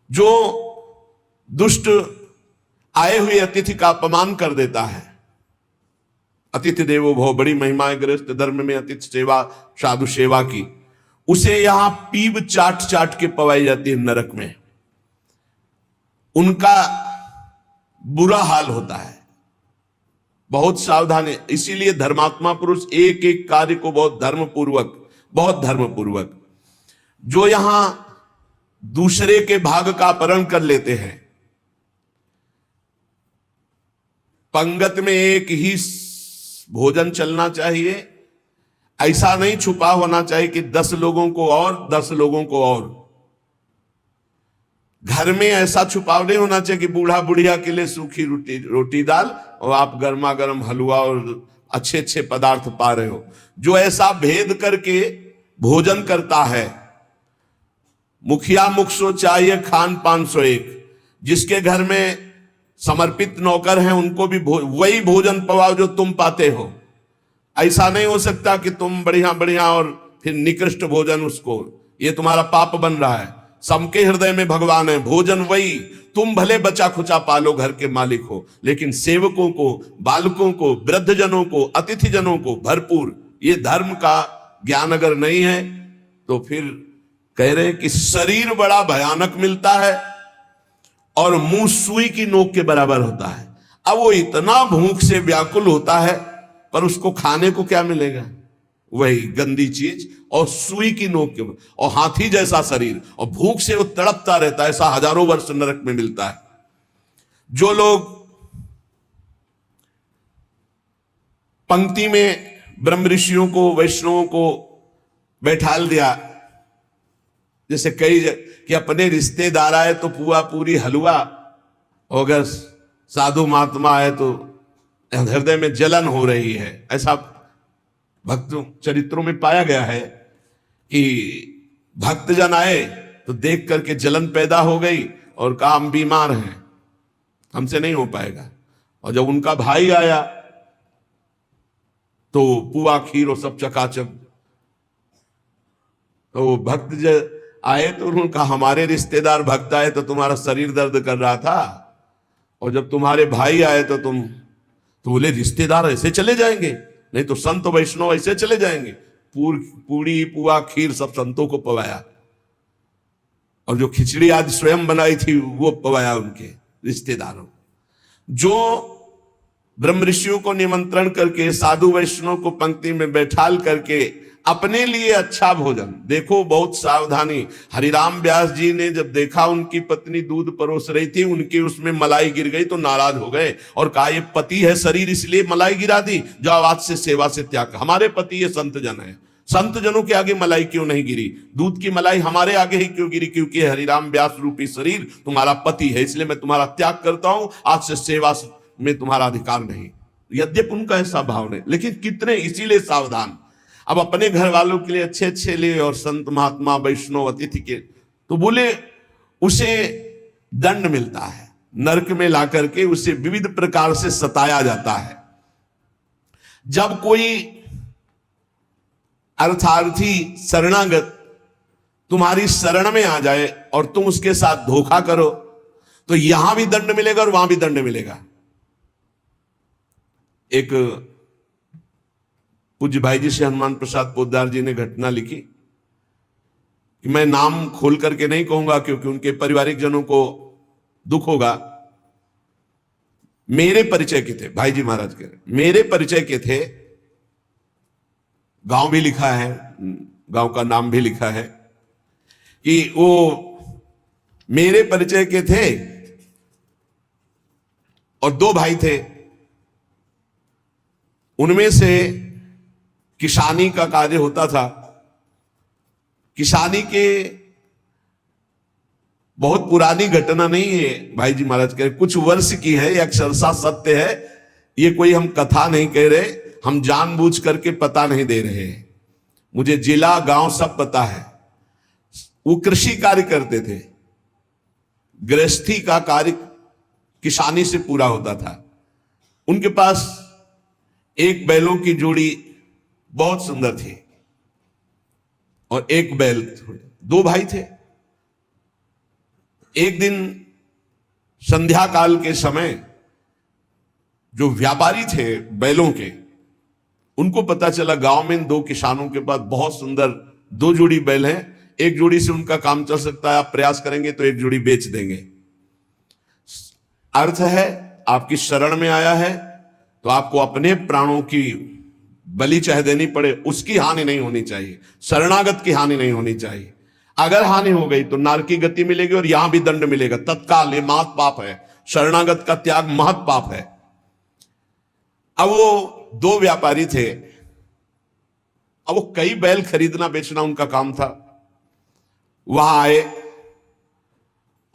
जो दुष्ट आए हुए अतिथि का अपमान कर देता है। अतिथि देवो भव, बड़ी महिमा ग्रस्त धर्म में अतिथि सेवा, साधु सेवा की, उसे यहां पीब चाट चाट के पवाई जाती है नरक में। उनका बुरा हाल होता है। बहुत सावधान है। इसीलिए धर्मात्मा पुरुष एक एक कार्य को बहुत धर्मपूर्वक, जो यहां दूसरे के भाग का अपहरण कर लेते हैं। पंगत में एक ही भोजन चलना चाहिए, ऐसा नहीं छुपा होना चाहिए कि 10 लोगों को और 10 लोगों को और। घर में ऐसा छुपाव नहीं होना चाहिए कि बूढ़ा बुढ़िया के लिए सूखी रोटी दाल और आप गर्मा गर्म हलवा और अच्छे अच्छे पदार्थ पा रहे हो। जो ऐसा भेद करके भोजन करता है, मुखिया मुख सो चाहिए खान पान सो एक, जिसके घर में समर्पित नौकर हैं उनको भी वही भोजन पवाओ जो तुम पाते हो। ऐसा नहीं हो सकता कि तुम बढ़िया बढ़िया और फिर निकृष्ट भोजन उसको, ये तुम्हारा पाप बन रहा है। सबके हृदय में भगवान है, भोजन वही, तुम भले बचा खुचा पालो, घर के मालिक हो, लेकिन सेवकों को, बालकों को, वृद्धजनों को, अतिथि जनों को भरपूर। ये धर्म का ज्ञान अगर नहीं है तो फिर कह रहे कि शरीर बड़ा भयानक मिलता है और मुंह सुई की नोक के बराबर होता है। अब वो इतना भूख से व्याकुल होता है, पर उसको खाने को क्या मिलेगा? वही गंदी चीज और सुई की नोक के, और हाथी जैसा शरीर, और भूख से वो तड़पता रहता है। ऐसा हजारों वर्ष नरक में मिलता है। जो लोग पंक्ति में ब्रह्म ऋषियों को, वैष्णवों को बैठाल दिया, जैसे कई कि अपने रिश्तेदार आए तो पुआ पूरी हलवा, और अगर साधु महात्मा आए तो हृदय में जलन हो रही है। ऐसा भक्त चरित्रों में पाया गया है कि भक्तजन आए तो देख करके जलन पैदा हो गई और कहा हम बीमार हैं, हमसे नहीं हो पाएगा। और जब उनका भाई आया तो पुआ खीर और सब चकाचक, तो भक्त आए तो उन्होंने कहा हमारे रिश्तेदार भक्त आए तो तुम्हारा शरीर दर्द कर रहा था, और जब तुम्हारे भाई आए तो तुम, तो बोले रिश्तेदार ऐसे चले जाएंगे? नहीं तो संत वैष्णव ऐसे चले जाएंगे। पूरी पुआ खीर सब संतों को पवाया, और जो खिचड़ी आज स्वयं बनाई थी वो पवाया उनके रिश्तेदारों। जो ब्रह्म ऋषियों को निमंत्रण करके, साधु वैष्णव को पंक्ति में बैठाल करके अपने लिए अच्छा भोजन। देखो बहुत सावधानी। हरिराम व्यास जी ने जब देखा उनकी पत्नी दूध परोस रही थी, उनके उसमें मलाई गिर गई तो नाराज हो गए और कहा ये पति है शरीर इसलिए मलाई गिरा दी, जाओ आज से सेवा से त्याग। हमारे पति ये संत जन है, संत जनों के आगे मलाई क्यों नहीं गिरी? दूध की मलाई हमारे आगे ही क्यों गिरी? क्योंकि हरिराम व्यास रूपी शरीर तुम्हारा पति है, इसलिए मैं तुम्हारा त्याग करता हूं, आज से सेवा में तुम्हारा अधिकार नहीं। यद्यपि उनका ऐसा भाव नहीं, लेकिन कितने इसीलिए सावधान। अब अपने घर वालों के लिए अच्छे अच्छे लिए और संत महात्मा वैष्णव अतिथि के, तो बोले उसे दंड मिलता है, नरक में ला करके उसे विविध प्रकार से सताया जाता है। जब कोई अर्थार्थी शरणागत तुम्हारी शरण में आ जाए और तुम उसके साथ धोखा करो तो यहां भी दंड मिलेगा और वहां भी दंड मिलेगा। एक पूज्य भाई जी से हनुमान प्रसाद पोद्दार जी ने घटना लिखी कि मैं नाम खोल करके नहीं कहूंगा क्योंकि उनके पारिवारिक जनों को दुख होगा। मेरे परिचय के थे भाई जी महाराज के, मेरे परिचय के थे, गांव भी लिखा है, गांव का नाम भी लिखा है कि वो मेरे परिचय के थे और 2 भाई थे। उनमें से किसानी का कार्य होता था। किसानी के बहुत पुरानी घटना नहीं है भाई जी महाराज कह रहे, कुछ वर्ष की है, यह अक्षरशः सत्य है। ये कोई हम कथा नहीं कह रहे, हम जानबूझ करके पता नहीं दे रहे हैं। मुझे जिला गांव सब पता है। वो कृषि कार्य करते थे, गृहस्थी का कार्य किसानी से पूरा होता था। उनके पास एक बैलों की जोड़ी बहुत सुंदर थी और एक बैल, 2 भाई थे। एक दिन संध्या काल के समय जो व्यापारी थे बैलों के, उनको पता चला गांव में इन दो किसानों के पास बहुत सुंदर 2 जोड़ी बैल हैं, एक जोड़ी से उनका काम चल सकता है, आप प्रयास करेंगे तो एक जोड़ी बेच देंगे। अर्थ है आपकी शरण में आया है तो आपको अपने प्राणों की बलि चाहे देनी पड़े, उसकी हानि नहीं होनी चाहिए, शरणागत की हानि नहीं होनी चाहिए। अगर हानि हो गई तो नरकी गति मिलेगी और यहां भी दंड मिलेगा तत्काल। ये महत् पाप है, शरणागत का त्याग महत् पाप है। अब वो 2 व्यापारी थे, अब वो कई बैल खरीदना बेचना उनका काम था। वहां आए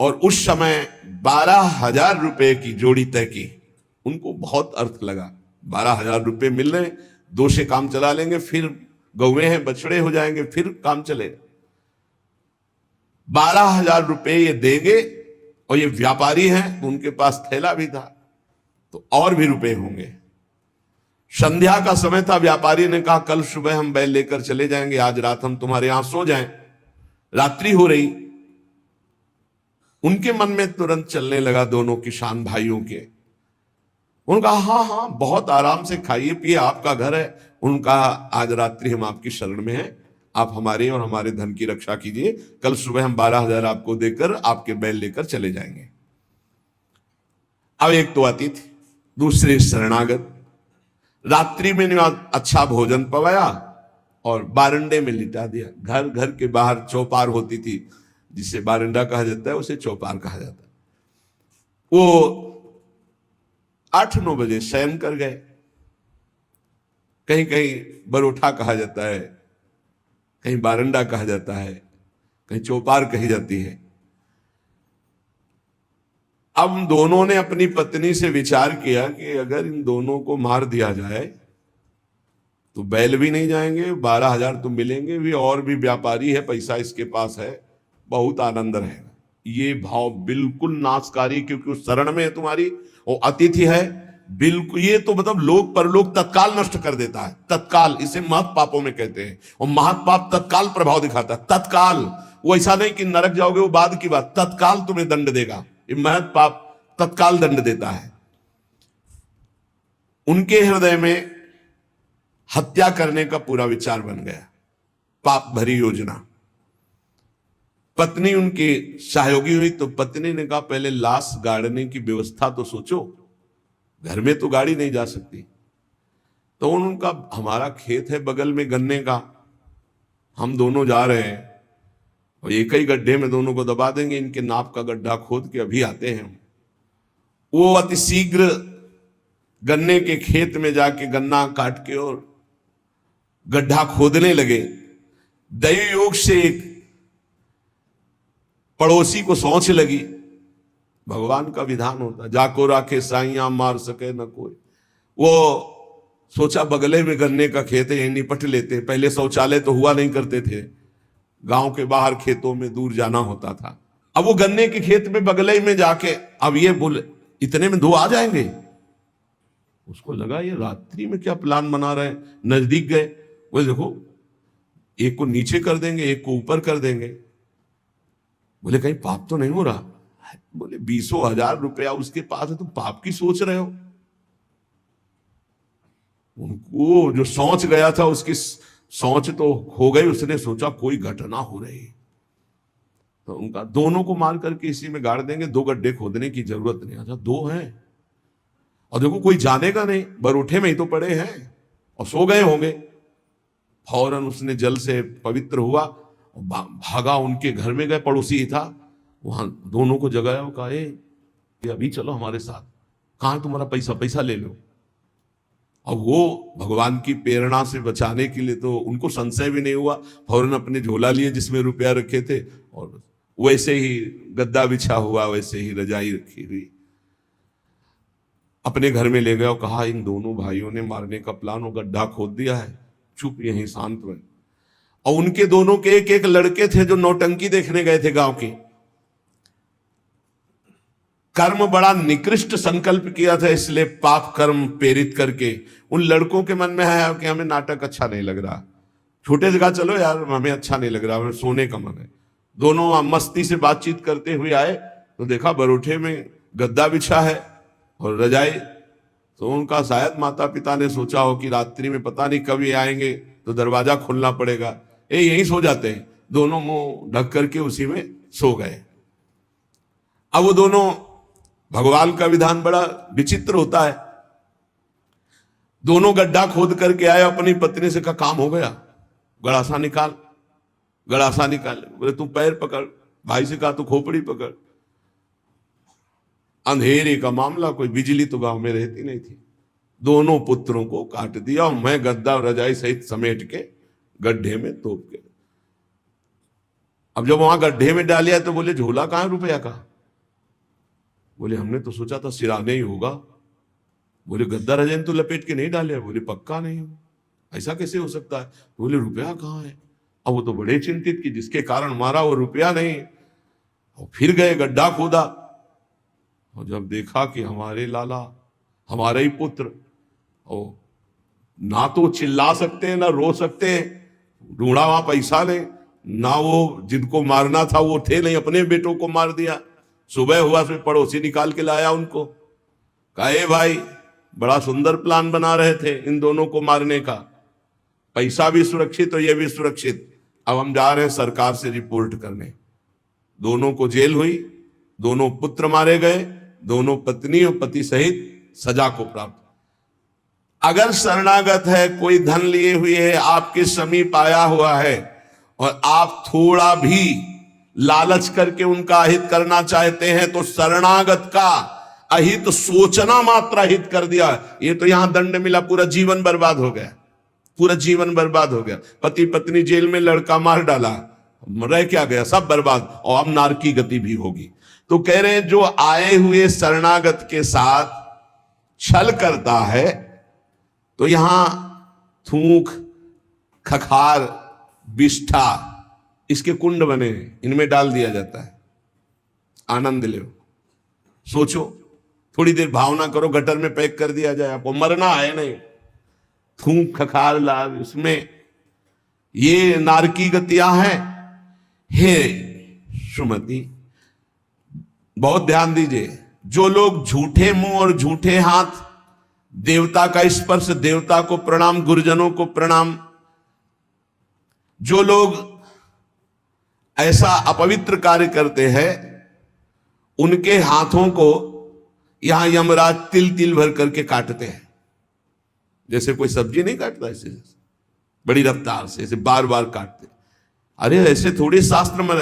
और उस समय 12,000 रुपए की जोड़ी तय की। उनको बहुत अर्थ लगा, 12,000 रुपए मिल रहे, 2 से काम चला लेंगे, फिर गौवे हैं बछड़े हो जाएंगे, फिर काम चलेगा। 12,000 रुपए ये देंगे और ये व्यापारी हैं तो उनके पास थैला भी था तो और भी रुपए होंगे। संध्या का समय था, व्यापारी ने कहा कल सुबह हम बैल लेकर चले जाएंगे, आज रात हम तुम्हारे यहां सो जाएं। रात्रि हो रही, उनके मन में तुरंत चलने लगा दोनों किसान भाइयों के। उनका हाँ हाँ बहुत आराम से खाइए पिए, आपका घर है। उनका आज रात्रि हम आपकी शरण में हैं, आप हमारे और हमारे धन की रक्षा कीजिए, कल सुबह हम 12,000 आपको देकर आपके बैल लेकर चले जाएंगे। अब एक तो अतिथि, दूसरे शरणागत। रात्रि में अच्छा भोजन पवाया और बारंडे में लिटा दिया। घर के बाहर चौपार होती थी, जिसे बारंडा कहा जाता है उसे चौपार कहा जाता है। वो 8-9 बजे शयन कर गए। कहीं कहीं बरोठा कहा जाता है, कहीं बारंडा कहा जाता है, कहीं चौपार कही जाती है। अब दोनों ने अपनी पत्नी से विचार किया कि अगर इन दोनों को मार दिया जाए तो बैल भी नहीं जाएंगे, 12,000 तो मिलेंगे भी, और भी व्यापारी है, पैसा इसके पास है, बहुत आनंद रहेगा। ये भाव बिल्कुल नाशकारी, क्योंकि उस शरण में है तुम्हारी, वो अतिथि है बिल्कुल। ये तो मतलब लोक परलोक तत्काल नष्ट कर देता है, तत्काल। इसे महत् पापों में कहते हैं, और महत् पाप तत्काल प्रभाव दिखाता है, तत्काल। वो ऐसा नहीं कि नरक जाओगे वो बाद की बात, तत्काल तुम्हें दंड देगा। ये महत् पाप तत्काल दंड देता है। उनके हृदय में हत्या करने का पूरा विचार बन गया, पाप भरी योजना। पत्नी उनकी सहयोगी हुई तो पत्नी ने कहा पहले लाश गाड़ने की व्यवस्था तो सोचो, घर में तो गाड़ी नहीं जा सकती। तो उनका हमारा खेत है बगल में गन्ने का, हम दोनों जा रहे हैं और एक ही गड्ढे में दोनों को दबा देंगे, इनके नाप का गड्ढा खोद के अभी आते हैं। वो अति शीघ्र गन्ने के खेत में जाके गन्ना काट के और गड्ढा खोदने लगे। दैव योग से एक पड़ोसी को सोच लगी, भगवान का विधान होता जाको राखे साइया मार सके न कोई। वो सोचा बगले में गन्ने का खेत है, निपट लेते। पहले शौचालय तो हुआ नहीं करते थे, गांव के बाहर खेतों में दूर जाना होता था। अब वो गन्ने के खेत में बगले में जाके, अब ये बोले इतने में 2 आ जाएंगे। उसको लगा ये रात्रि में क्या प्लान बना रहे हैं। नजदीक गए, वो देखो एक को नीचे कर देंगे, एक को ऊपर कर देंगे। बोले कहीं पाप तो नहीं हो रहा। बोले 20,000 रुपया उसके पास है, तुम पाप की सोच रहे हो। उनको जो सोच गया था उसकी सोच तो हो गई। उसने सोचा कोई घटना हो रही, तो उनका दोनों को मार करके इसी में गाड़ देंगे, 2 गड्ढे खोदने की जरूरत नहीं। अच्छा 2 हैं और देखो कोई जानेगा नहीं, बरूठे में ही तो पड़े हैं और सो गए होंगे। फौरन उसने जल से पवित्र हुआ और भागा, उनके घर में गए, पड़ोसी ही था, वहां दोनों को जगाया और कहा ये अभी चलो हमारे साथ। कहां तुम्हारा पैसा, पैसा ले लो। और वो भगवान की प्रेरणा से बचाने के लिए तो उनको संशय भी नहीं हुआ, फौरन अपने झोला लिए जिसमें रुपया रखे थे और वैसे ही गद्दा बिछा हुआ, वैसे ही रजाई रखी हुई अपने घर में ले गया और कहा इन दोनों भाइयों ने मारने का प्लान और गड्ढा खोद दिया है, चुप यहीं शांत में। और उनके दोनों के एक एक लड़के थे जो नौटंकी देखने गए थे गांव की। कर्म बड़ा निकृष्ट संकल्प किया था, इसलिए पाप कर्म प्रेरित करके उन लड़कों के मन में है कि हमें नाटक अच्छा नहीं लग रहा, छोटे जगह चलो यार, हमें अच्छा नहीं लग रहा, हमें सोने का मन है। दोनों मस्ती से बातचीत करते हुए आए तो देखा बरोठे में गद्दा बिछा है और रजाई। तो उनका शायद माता पिता ने सोचा हो कि रात्रि में पता नहीं कब ये आएंगे तो दरवाजा खोलना पड़ेगा, ये यहीं सो जाते हैं। दोनों मुंह ढक करके उसी में सो गए। अब वो दोनों, भगवान का विधान बड़ा विचित्र होता है, दोनों गड्ढा खोद करके आए, अपनी पत्नी से कहा काम हो गया, गड़ासा निकाल, गड़ासा निकाल। बोले तू पैर पकड़, भाई से कहा तू खोपड़ी पकड़। अंधेरे का मामला, कोई बिजली तो गांव में रहती नहीं थी। दोनों पुत्रों को काट दिया और मैं गद्दा और रजाई सहित समेट के गड्ढे में तोप के। अब जब वहां गड्ढे में डालिया तो बोले झोला कहां है रुपया का? बोले हमने तो सोचा था सिराने ही होगा। बोले गद्दा रजाई तो लपेट के नहीं डाले? बोले पक्का नहीं हो, ऐसा कैसे हो सकता है? बोले रुपया कहां है? अब वो तो बड़े चिंतित कि जिसके कारण मारा वो रुपया नहीं। और फिर गए गड्ढा खोदा और जब देखा कि हमारे लाला, हमारे ही पुत्र, ओ ना तो चिल्ला सकते हैं ना रो सकते हैं, ढूंढा वहां पैसा नहीं, ना वो जिनको मारना था वो थे नहीं, अपने बेटों को मार दिया। सुबह हुआ फिर पड़ोसी निकाल के लाया उनको, कहे भाई बड़ा सुंदर प्लान बना रहे थे इन दोनों को मारने का, पैसा भी सुरक्षित और ये भी सुरक्षित, अब हम जा रहे हैं सरकार से रिपोर्ट करने। दोनों को जेल हुई, दोनों पुत्र मारे गए, दोनों पत्नी और पति सहित सजा को प्राप्त। अगर शरणागत है, कोई धन लिए हुए है, आपके समीप आया हुआ है और आप थोड़ा भी लालच करके उनका अहित करना चाहते हैं तो शरणागत का अहित सोचना मात्र अहित कर दिया। ये तो यहां दंड मिला, पूरा जीवन बर्बाद हो गया, पूरा जीवन बर्बाद हो गया। पति पत्नी जेल में, लड़का मार डाला, रह क्या गया, सब बर्बाद। और अब नारकी गति भी होगी। तो कह रहे हैं जो आए हुए शरणागत के साथ छल करता है तो यहां थूक, खखार, बिष्ठा, इसके कुंड बने हैं, इनमें डाल दिया जाता है। आनंद लो, सोचो, थोड़ी देर भावना करो, गटर में पैक कर दिया जाए, आपको मरना है नहीं। थूक, खखार, लाभ, इसमें ये नारकी गतियां हैं। हे सुमति, बहुत ध्यान दीजिए, जो लोग झूठे मुंह और झूठे हाथ, देवता का स्पर्श, देवता को प्रणाम, गुरुजनों को प्रणाम, जो लोग ऐसा अपवित्र कार्य करते हैं उनके हाथों को यहां यमराज तिल तिल भर करके काटते हैं। जैसे कोई सब्जी नहीं काटता ऐसे बड़ी रफ्तार से, ऐसे बार बार काटते। अरे ऐसे थोड़ी शास्त्र में,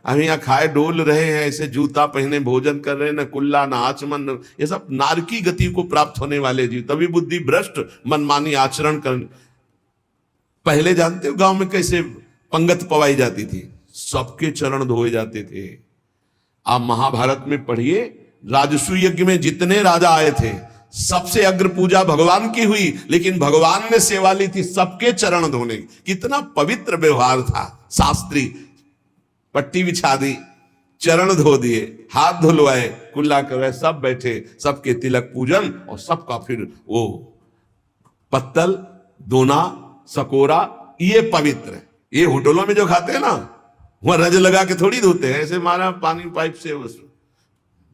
हम यहाँ खाए डोल रहे हैं, ऐसे जूता पहने भोजन कर रहे हैं, न कुल्ला न आचमन, ये सब नारकी गति को प्राप्त होने वाले जीव, तभी बुद्धि भ्रष्ट मनमानी आचरण कर। पहले जानते हो गांव में कैसे पंगत पवाई जाती थी, सबके चरण धोए जाते थे। आप महाभारत में पढ़िए, राजसू यज्ञ में जितने राजा आए थे सबसे अग्र पूजा भगवान की हुई, लेकिन भगवान ने सेवा ली थी सबके चरण धोने। कितना पवित्र व्यवहार था, शास्त्री, पट्टी बिछा दी, चरण धो दिए, हाथ धुलवाए, कुल्ला करवाए, सब बैठे, सबके तिलक पूजन और सबका फिर वो पत्तल, दोना, सकोरा, ये पवित्र है। ये होटलों में जो खाते हैं ना, वहां रज लगा के थोड़ी धोते हैं, ऐसे मारा पानी पाइप से,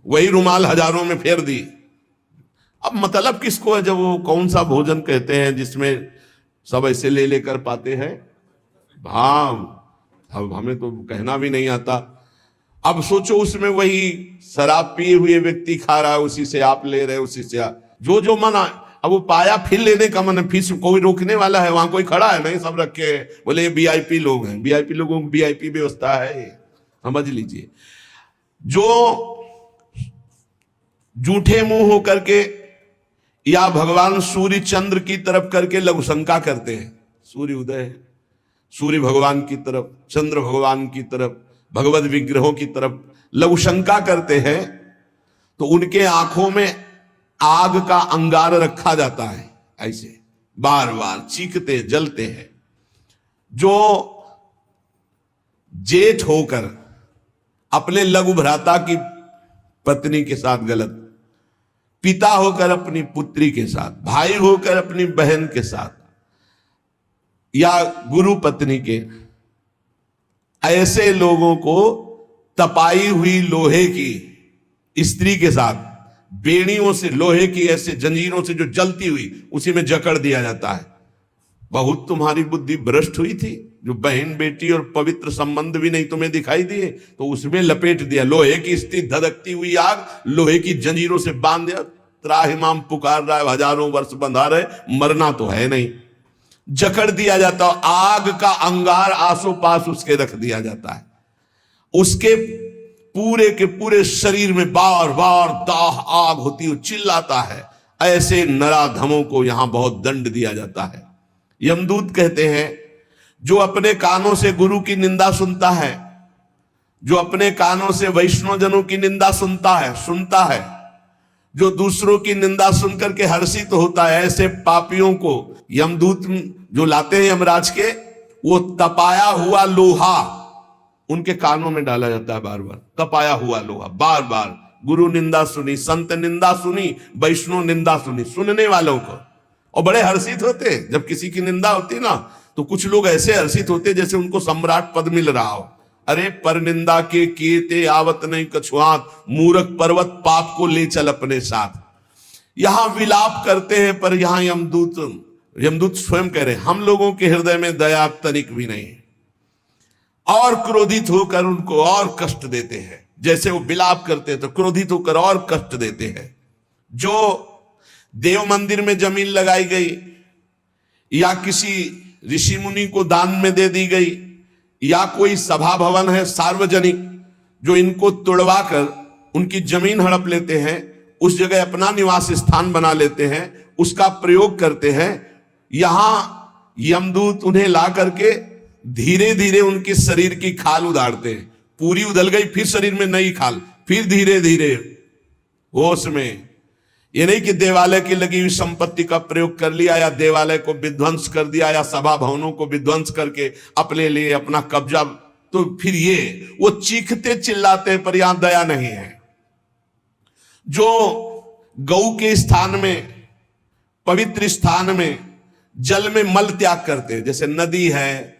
वही रुमाल हजारों में फेर दी। अब मतलब किसको है, जब वो कौन सा भोजन कहते हैं जिसमें सब ऐसे ले लेकर पाते हैं। हाँ, अब हमें तो कहना भी नहीं आता। अब सोचो उसमें वही शराब पिए हुए व्यक्ति खा रहा है, उसी से आप ले रहे, उसी से जो मना। अब वो पाया फिर लेने का मन, फिर कोई रोकने वाला है? वहां कोई खड़ा है नहीं, सब रखे हैं, बोले ये वीआईपी लोग हैं, वीआईपी लोगों की वीआईपी व्यवस्था है, समझ लीजिए। जो झूठे मुंह होकर के या भगवान सूर्य चंद्र की तरफ करके लघु शंका करते हैं, सूर्य उदय है, सूर्य भगवान की तरफ, चंद्र भगवान की तरफ, भगवत विग्रहों की तरफ लघु शंका करते हैं, तो उनके आंखों में आग का अंगार रखा जाता है, ऐसे बार बार चीखते जलते हैं। जो जेठ होकर अपने लघु भ्राता की पत्नी के साथ गलत, पिता होकर अपनी पुत्री के साथ, भाई होकर अपनी बहन के साथ, या गुरु पत्नी के ऐसे लोगों को तपाई हुई लोहे की स्त्री के साथ बेड़ियों से, लोहे की ऐसे जंजीरों से जो जलती हुई, उसी में जकड़ दिया जाता है। बहुत तुम्हारी बुद्धि भ्रष्ट हुई थी, जो बहन बेटी और पवित्र संबंध भी नहीं तुम्हें दिखाई दिए, तो उसमें लपेट दिया। लोहे की स्त्री, धधकती हुई आग, लोहे की जंजीरों से बांध दिया। त्राहिमाम पुकार रहा है, हजारों वर्ष बंधा रहे, मरना तो है नहीं, जकड़ दिया जाता। आग का अंगार आसो पास उसके रख दिया जाता है। उसके पूरे के पूरे शरीर में बार बार दाह आग होती है, चिल्लाता है। ऐसे नराधमों को यहां बहुत दंड दिया जाता है। यमदूत कहते हैं, जो अपने कानों से गुरु की निंदा सुनता है, जो अपने कानों से वैष्णवजनों की निंदा सुनता है, जो दूसरों की निंदा सुनकर के हर्षित होता है, ऐसे पापियों को यमदूत जो लाते हैं यमराज के, वो तपाया हुआ लोहा उनके कानों में डाला जाता है। बार बार तपाया हुआ लोहा, बार बार। गुरु निंदा सुनी, संत निंदा सुनी, वैष्णव निंदा सुनी, सुनने वालों को, और बड़े हर्षित होते। जब किसी की निंदा होती ना, तो कुछ लोग ऐसे हर्षित होते जैसे उनको सम्राट पद मिल रहा हो। अरे पर निंदा के कीते आवत नहीं कछुआत, मूर्ख पर्वत पाप को ले चल अपने साथ। यहां विलाप करते हैं, पर यहां यमदूत स्वयं कह रहे हैं, हम लोगों के हृदय में दया तनिक भी नहीं, और क्रोधित होकर उनको और कष्ट देते हैं। जैसे वो विलाप करते हैं तो क्रोधित होकर और कष्ट देते हैं। जो देव मंदिर में जमीन लगाई गई, या किसी ऋषि मुनि को दान में दे दी गई, या कोई सभा भवन है सार्वजनिक, जो इनको तुड़वा कर उनकी जमीन हड़प लेते हैं, उस जगह अपना निवास स्थान बना लेते हैं, उसका प्रयोग करते हैं। यहां यमदूत उन्हें ला करके धीरे धीरे उनके शरीर की खाल उधारते हैं। पूरी उधल गई, फिर शरीर में नई खाल, फिर धीरे धीरे होश में। ये नहीं कि देवालय की लगी हुई संपत्ति का प्रयोग कर लिया, या देवालय को विध्वंस कर दिया, या सभा भवनों को विध्वंस करके अपने लिए अपना कब्जा, तो फिर ये वो चीखते चिल्लाते, पर यहां दया नहीं है। जो गौ के स्थान में, पवित्र स्थान में जल में मल त्याग करते हैं, जैसे नदी है,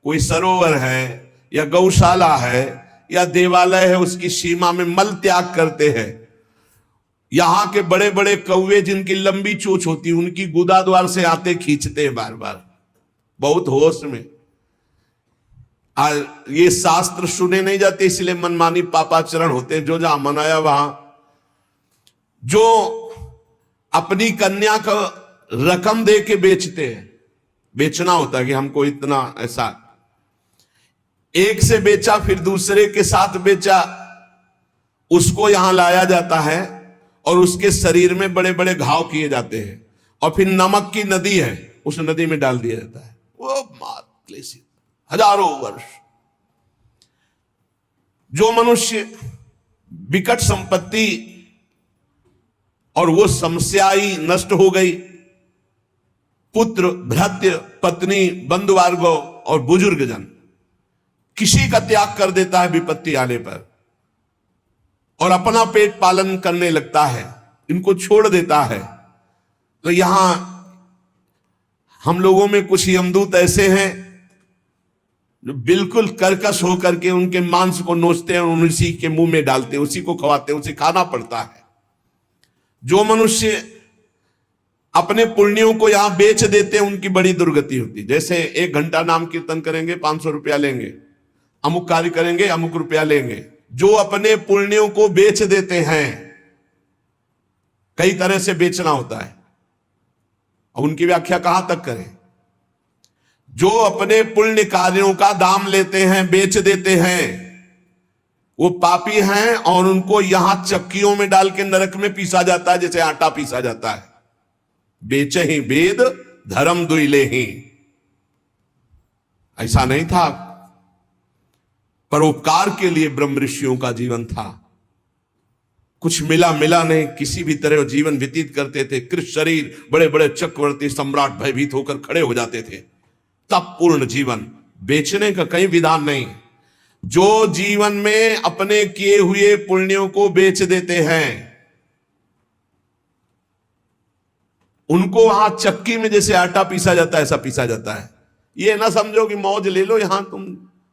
कोई सरोवर है, या गौशाला है, या देवालय है, उसकी सीमा में मल त्याग करते हैं। यहां के बड़े बड़े कौवे जिनकी लंबी चोंच होती है, उनकी गुदा द्वार से आते खींचते हैं बार बार, बहुत होश में। ये शास्त्र सुने नहीं जाते, इसलिए मनमानी पापाचरण होते हैं। जो जहां मनाया वहां, जो अपनी कन्या का रकम दे के बेचते हैं, बेचना होता है कि हमको इतना, ऐसा एक से बेचा फिर दूसरे के साथ बेचा, उसको यहां लाया जाता है और उसके शरीर में बड़े बड़े घाव किए जाते हैं, और फिर नमक की नदी है, उस नदी में डाल दिया जाता है। वो क्लेशित हजारों वर्ष। जो मनुष्य विकट संपत्ति और वो समस्या ही नष्ट हो गई, पुत्र, भ्रातृ, पत्नी, बंधुवर्ग और बुजुर्ग जन, किसी का त्याग कर देता है विपत्ति आने पर, और अपना पेट पालन करने लगता है, इनको छोड़ देता है। तो यहां हम लोगों में कुछ यमदूत ऐसे हैं जो बिल्कुल कर्कश होकर के उनके मांस को नोचते हैं और उसी के मुंह में डालते हैं, उसी को खवाते हैं, उसे खाना पड़ता है। जो मनुष्य अपने पुण्यों को यहां बेच देते हैं, उनकी बड़ी दुर्गति होती है। जैसे 1 घंटा नाम कीर्तन करेंगे 500 रुपया लेंगे, अमुक कार्य करेंगे अमुक रुपया लेंगे। जो अपने पुण्यों को बेच देते हैं, कई तरह से बेचना होता है, और उनकी व्याख्या कहां तक करें। जो अपने पुण्य कार्यों का दाम लेते हैं, बेच देते हैं, वो पापी हैं, और उनको यहां चक्कियों में डाल के नरक में पीसा जाता है, जैसे आटा पीसा जाता है। बेचे ही वेद धर्म दुइले ही, ऐसा नहीं था। परोपकार के लिए ब्रह्म ऋषियों का जीवन था। कुछ मिला नहीं, किसी भी तरह जीवन व्यतीत करते थे। कृष्ण शरीर, बड़े बड़े चक्रवर्ती सम्राट भयभीत होकर खड़े हो जाते थे। तब पूर्ण जीवन, बेचने का कहीं विधान नहीं। जो जीवन में अपने किए हुए पुण्यों को बेच देते हैं, उनको वहां चक्की में जैसे आटा पीसा जाता है, ऐसा पीसा जाता है। ये ना समझो कि मौज ले लो, यहां तुम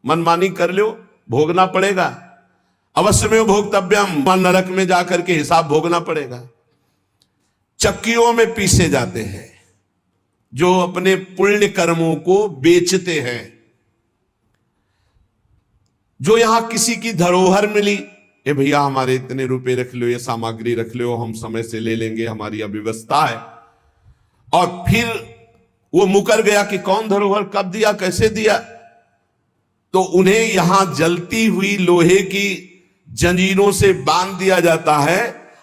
मनमानी कर लो, भोगना पड़ेगा। अवश्य में भोक्तव्यम, नरक में जाकर के हिसाब भोगना पड़ेगा। चक्कियों में पीसे जाते हैं जो अपने पुण्य कर्मों को बेचते हैं। जो यहां किसी की धरोहर मिली, ए भैया हमारे इतने रुपए रख लो, ये सामग्री रख लो, हम समय से ले लेंगे, हमारी अव्यवस्था है, और फिर वो मुकर गया कि कौन धरोहर कब दिया, कैसे दिया, तो उन्हें यहां जलती हुई लोहे की जंजीरों से बांध दिया जाता है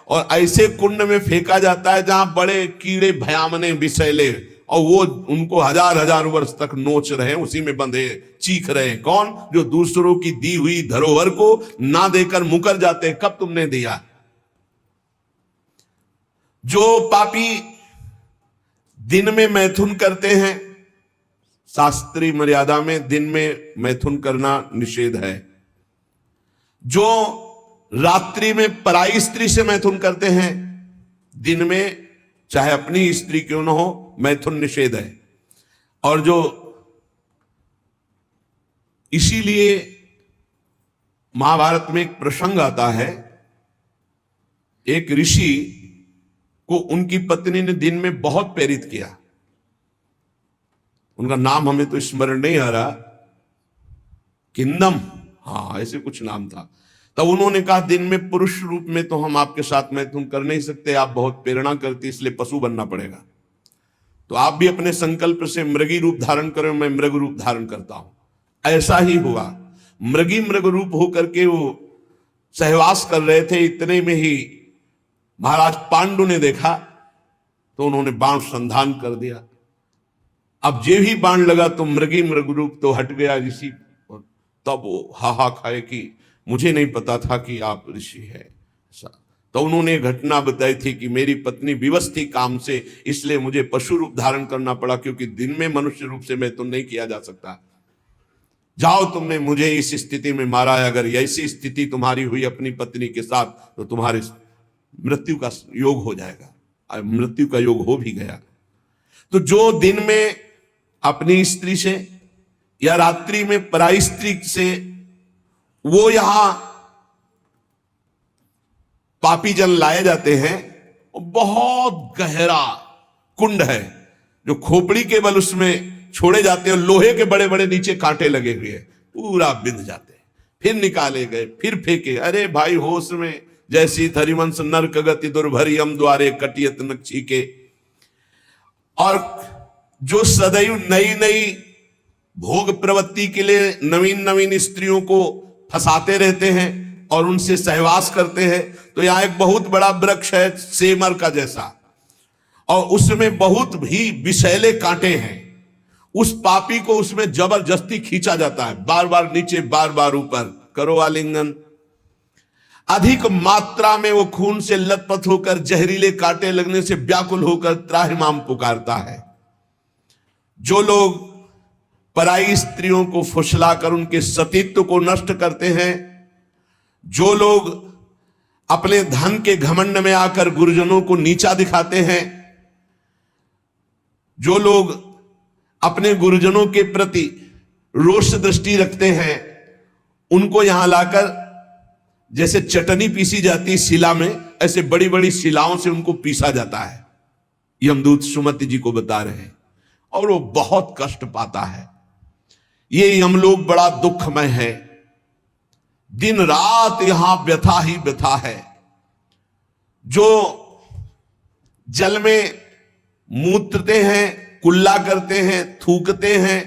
और ऐसे कुंड में फेंका जाता है जहां बड़े कीड़े भयामने विषैले, और वो उनको हजार हजार वर्ष तक नोच रहे हैं, उसी में बंधे चीख रहे हैं। कौन? जो दूसरों की दी हुई धरोहर को ना देकर मुकर जाते हैं, कब तुमने दिया। जो पापी दिन में मैथुन करते हैं, शास्त्रीय मर्यादा में दिन में मैथुन करना निषेध है। जो रात्रि में पराई स्त्री से मैथुन करते हैं, दिन में चाहे अपनी स्त्री क्यों न हो, मैथुन निषेध है। और जो इसीलिए महाभारत में एक प्रसंग आता है, एक ऋषि को उनकी पत्नी ने दिन में बहुत प्रेरित किया। उनका नाम हमें तो स्मरण नहीं आ रहा, किंदम, हाँ ऐसे कुछ नाम था। तब उन्होंने कहा दिन में पुरुष रूप में तो हम आपके साथ मैथुन कर नहीं सकते, आप बहुत प्रेरणा करती, इसलिए पशु बनना पड़ेगा। तो आप भी अपने संकल्प से मृगी रूप धारण करो, मैं मृग रूप धारण करता हूं। ऐसा ही हुआ, मृग रूप होकर के वो सहवास कर रहे थे। इतने में ही महाराज पांडु ने देखा तो उन्होंने बाण संधान कर दिया। अब जे ही बाण लगा तो मृग रूप तो हट गया ऋषि। तब वो हा खाए कि मुझे नहीं पता था कि आप ऋषि है। तो उन्होंने घटना बताई थी कि मेरी पत्नी विवश थी काम से, इसलिए मुझे पशु रूप धारण करना पड़ा, क्योंकि दिन में मनुष्य रूप से मैं तो नहीं किया जा सकता। जाओ, तुमने मुझे इस स्थिति में मारा है, अगर ऐसी स्थिति तुम्हारी हुई अपनी पत्नी के साथ तो तुम्हारे मृत्यु का योग हो जाएगा। मृत्यु का योग हो भी गया। तो जो दिन में अपनी स्त्री से या रात्रि में पराई स्त्री से, वो यहां पापी जन लाए जाते हैं। बहुत गहरा कुंड है जो खोपड़ी के बल उसमें छोड़े जाते हैं, लोहे के बड़े बड़े नीचे कांटे लगे हुए हैं, पूरा बिंध जाते हैं, फिर निकाले गए, फिर फेंके। अरे भाई होश में जैसी थरिवंश नरक गति दुर्भरियम द्वारे कटियत नक्षी के। और जो सदैव नई नई भोग प्रवृत्ति के लिए नवीन नवीन स्त्रियों को फंसाते रहते हैं और उनसे सहवास करते हैं, तो यहां एक बहुत बड़ा वृक्ष है सेमर का जैसा, और उसमें बहुत ही विषैले कांटे हैं। उस पापी को उसमें जबरदस्ती खींचा जाता है, बार बार नीचे बार बार ऊपर, करो आलिंगन। अधिक मात्रा में वो खून से लथपथ होकर जहरीले कांटे लगने से व्याकुल होकर त्राहिमाम पुकारता है। जो लोग पराई स्त्रियों को फुसलाकर उनके सतीत्व को नष्ट करते हैं, जो लोग अपने धन के घमंड में आकर गुरुजनों को नीचा दिखाते हैं, जो लोग अपने गुरुजनों के प्रति रोष दृष्टि रखते हैं, उनको यहां लाकर जैसे चटनी पीसी जाती शिला में, ऐसे बड़ी बड़ी शिलाओं से उनको पीसा जाता है। यमदूत सुमति जी को बता रहे हैं, और वो बहुत कष्ट पाता है। ये यमलोक बड़ा दुखमय है, दिन रात यहां व्यथा ही व्यथा है। जो जल में मूत्रते हैं, कुल्ला करते हैं, थूकते हैं,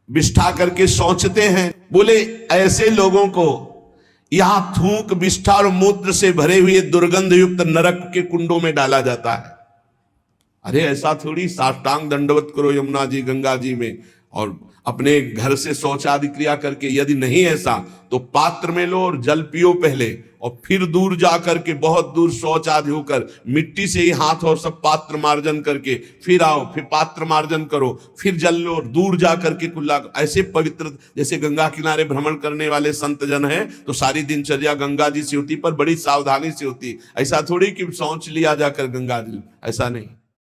विष्ठा करके सोचते हैं, बोले ऐसे लोगों को यहां थूक विष्ठा और मूत्र से भरे हुए दुर्गंध युक्त नरक के कुंडों में डाला जाता है। अरे ऐसा थोड़ी, साष्टांग दंडवत करो यमुना जी गंगा जी में, और अपने घर से शौच आदि क्रिया करके, यदि नहीं ऐसा तो पात्र में लो और जल पियो पहले, और फिर दूर जाकर के बहुत दूर शौच आदि होकर मिट्टी से ही हाथ और सब पात्र मार्जन करके फिर आओ, फिर पात्र मार्जन करो, फिर जल लो और दूर जाकर के कुल्ला। ऐसे पवित्र जैसे गंगा किनारे भ्रमण करने वाले संत जन हैं तो सारी दिनचर्या गंगा जी से होती, पर बड़ी सावधानी से होती। ऐसा थोड़ी कि शौच लिया जाकर गंगा जी, ऐसा नहीं।